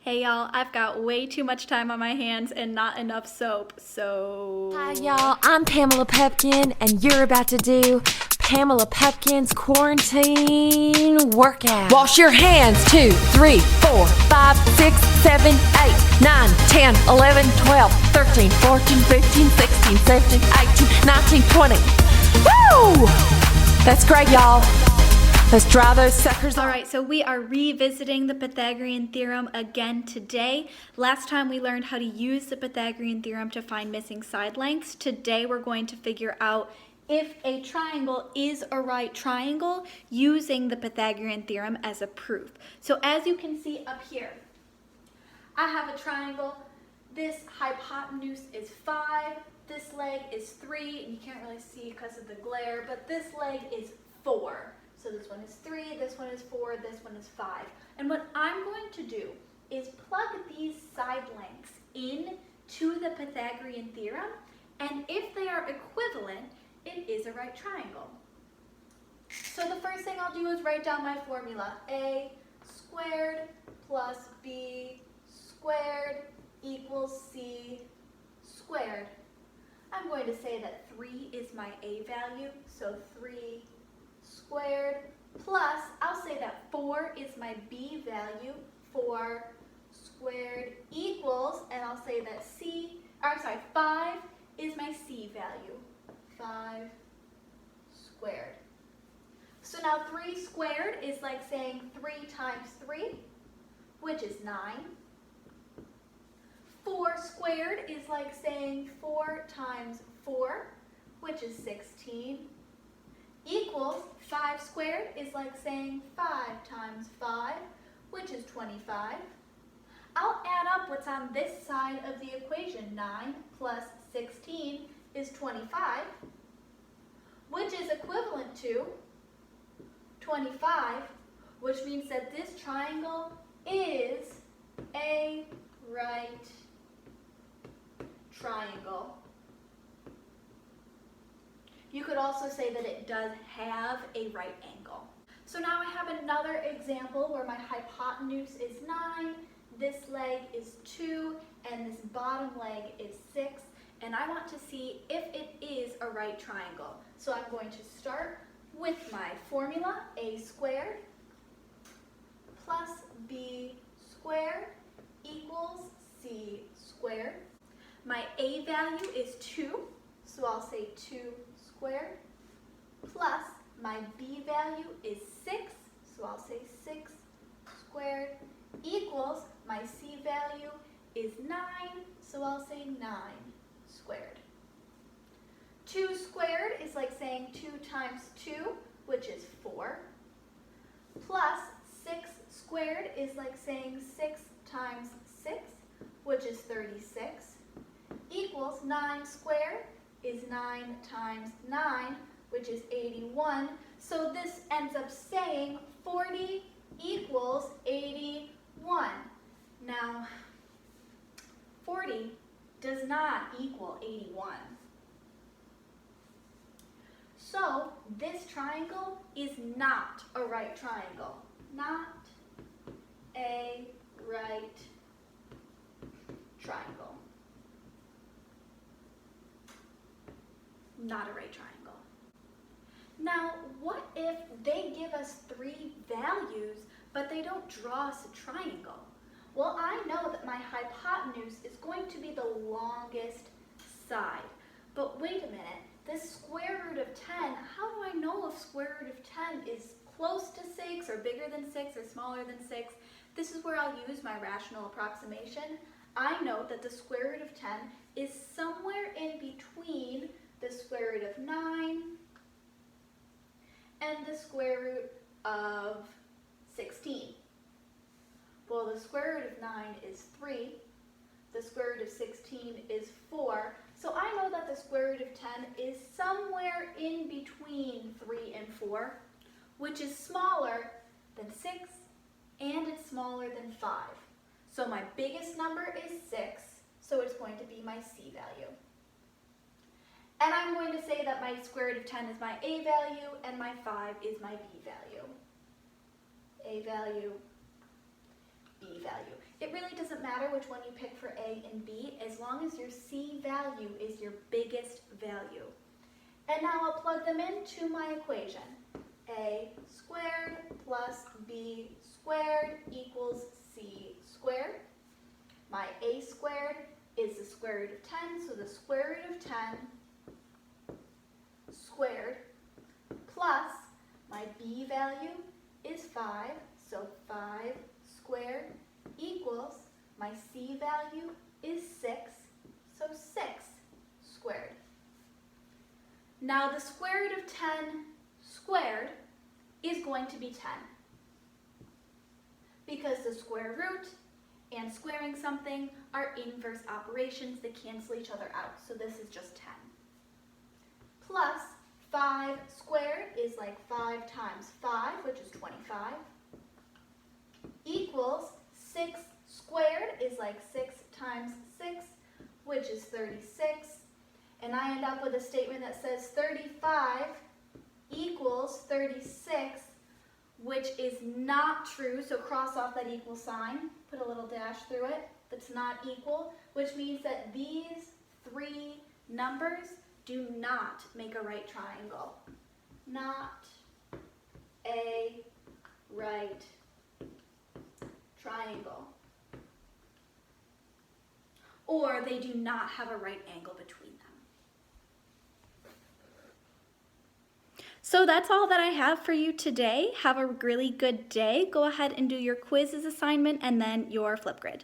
Hey y'all, I've got way too much time on my hands and not enough soap, so... Hi y'all, I'm Pamela Pepkin and you're about to do Pamela Pepkin's quarantine workout. Wash your hands, 2, 3, 4, 5, 6, 7, 8, 9, 10, 11, 12, 13, 14, 15, 16, 17, 18, 19, 20. Woo! That's great, y'all. Let's dry those suckers off. Alright, so we are revisiting the Pythagorean theorem again today. Last time we learned how to use the Pythagorean theorem to find missing side lengths. Today we're going to figure out if a triangle is a right triangle using the Pythagorean theorem as a proof. So as you can see up here, I have a triangle. This hypotenuse is 5, this leg is 3, and you can't really see because of the glare, but this leg is 4. So this one is 3, this one is 4, this one is 5. And what I'm going to do is plug these side lengths into the Pythagorean theorem, and if they are equivalent, it is a right triangle. So the first thing I'll do is write down my formula. A squared plus B squared equals C squared. I'm going to say that 3 is my A value, so 3 squared plus, I'll say that 4 is my B value, 4 squared equals, and I'll say that 5 is my C value, 5 squared. So now 3 squared is like saying 3 times 3, which is 9. 4 squared is like saying 4 times 4, which is 16. Equals 5 squared is like saying 5 times 5, which is 25. I'll add up what's on this side of the equation. 9 plus 16 is 25, which is equivalent to 25, which means that this triangle is a right triangle. You could also say that it does have a right angle. So now I have another example where my hypotenuse is 9, this leg is 2, and this bottom leg is 6, and I want to see if it is a right triangle. So I'm going to start with my formula, A squared plus B squared equals C squared. My A value is 2, so I'll say 2 squared, plus my B value is 6, so I'll say 6 squared, equals my C value is 9, so I'll say 9 squared. 2 squared is like saying 2 times 2, which is 4, plus 6 squared is like saying 6 times 6, which is 36, equals 9 squared is 9 times 9, which is 81. So this ends up saying 40 equals 81. Now, 40 does not equal 81. So this triangle is not a right triangle. Not a right triangle. Not a right triangle. Now, what if they give us 3 values, but they don't draw us a triangle? Well, I know that my hypotenuse is going to be the longest side. But wait a minute, this square root of 10, how do I know if square root of 10 is close to 6 or bigger than 6 or smaller than 6? This is where I'll use my rational approximation. I know that the square root of 10 is somewhere in between the square root of 9 and the square root of 16. Well, the square root of 9 is 3, the square root of 16 is 4, so I know that the square root of 10 is somewhere in between 3 and 4, which is smaller than 6 and it's smaller than 5. So my biggest number is 6, so it's going to be my C value. And I'm going to say that my square root of 10 is my A value and my 5 is my B value. A value, B value. It really doesn't matter which one you pick for A and B as long as your C value is your biggest value. And now I'll plug them into my equation. A squared plus B squared equals C squared. My A squared is the square root of 10, so the square root of 10 squared plus my B value is 5, so 5 squared equals my C value is 6, so 6 squared. Now the square root of 10 squared is going to be 10 because the square root and squaring something are inverse operations that cancel each other out, so this is just 10. Plus 5 squared is like 5 times 5, which is 25, equals 6 squared is like 6 times 6, which is 36. And I end up with a statement that says 35 equals 36, which is not true. So cross off that equal sign, put a little dash through it. That's not equal, which means that these three numbers do not make a right triangle. Not a right triangle. Or they do not have a right angle between them. So that's all that I have for you today. Have a really good day. Go ahead and do your quizzes assignment and then your Flipgrid.